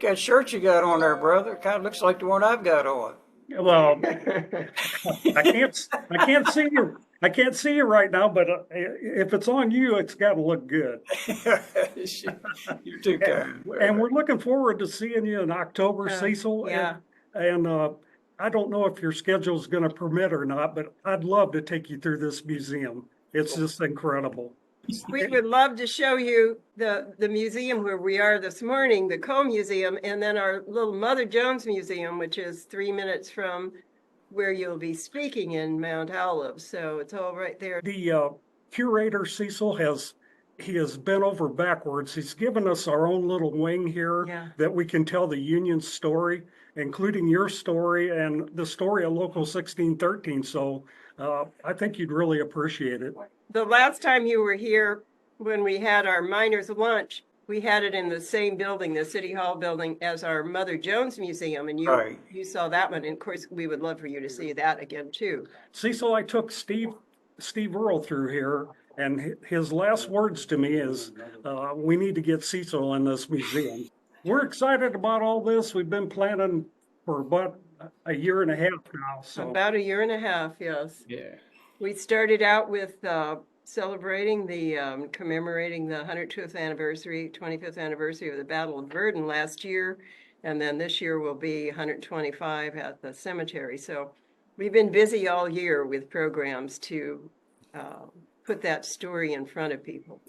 that shirt you got on there, brother. It kind of looks like the one I've got on. Well, I can't see you. I can't see you right now, but if it's on you, it's got to look good. You're too kind. And we're looking forward to seeing you in October, Cecil. Yeah. And I don't know if your schedule is going to permit or not, but I'd love to take you through this museum. It's just incredible. We would love to show you the museum where we are this morning, the Coe Museum, and then our little Mother Jones Museum, which is 3 minutes from where you'll be speaking in Mount Olive. So it's all right there. The curator, Cecil, he has bent over backwards. He's given us our own little wing here that we can tell the Union story, including your story and the story of Local 1613. So I think you'd really appreciate it. The last time you were here, when we had our miners' lunch, we had it in the same building, the City Hall building, as our Mother Jones Museum, and you saw that one. And of course, we would love for you to see that again too. Cecil, I took Steve Earle through here, and his last words to me is, "We need to get Cecil in this museum." We're excited about all this. We've been planning for about a year and a half now. So about a year and a half, yes. Yeah. We started out with celebrating commemorating the 125th anniversary of the Battle of Verdun last year. And then this year will be 125 at the cemetery. So we've been busy all year with programs to put that story in front of people.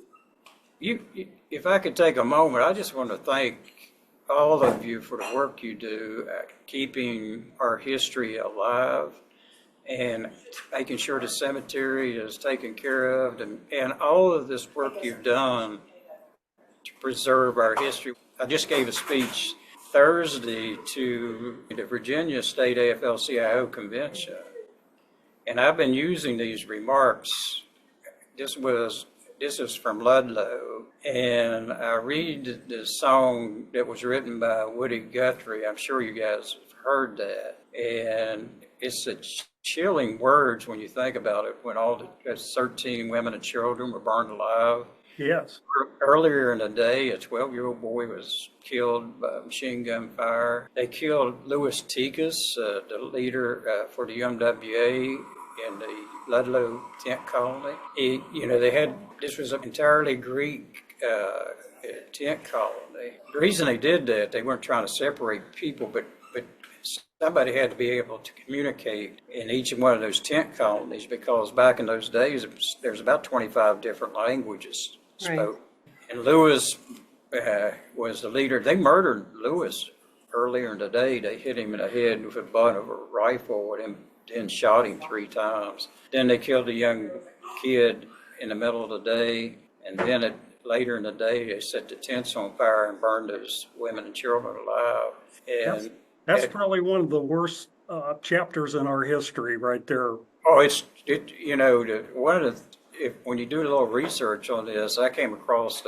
If I could take a moment, I just want to thank all of you for the work you do at keeping our history alive and making sure the cemetery is taken care of, and all of this work you've done to preserve our history. I just gave a speech Thursday to the Virginia State afl-cio convention, and I've been using these remarks. This is from Ludlow, and I read the song that was written by Woody Guthrie. I'm sure you guys have heard that, and it's a chilling words when you think about it, when all the 13 women and children were burned alive. yes, Earlier in the day, a 12-year-old boy was killed by machine gun fire. They killed Louis Tikas, the leader for the UMWA in the Ludlow tent colony. This was an entirely Greek tent colony. The reason they did that, they weren't trying to separate people, but somebody had to be able to communicate in each one of those tent colonies, because back in those days, there's about 25 different languages spoke. Right. And Lewis was the leader. They murdered Lewis earlier in the day. They hit him in the head with a butt of a rifle and then shot him 3 times. Then they killed a young kid in the middle of the day, and then later in the day, they set the tents on fire and burned those women and children alive. And that's probably one of the worst chapters in our history, right there. Oh, when you do a little research on this, I came across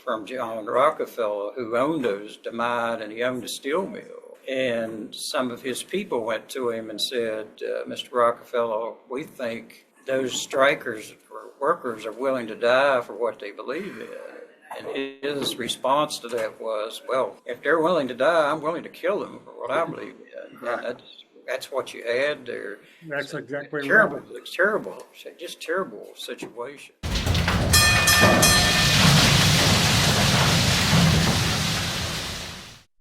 from John Rockefeller, who owned those DeMide, and he owned a steel mill. And some of his people went to him and said, "Mr. Rockefeller, we think those strikers or workers are willing to die for what they believe in." And his response to that was, "Well, if they're willing to die, I'm willing to kill them for what I believe in." And that's what you had there. That's exactly terrible, right. It's terrible, just terrible situation.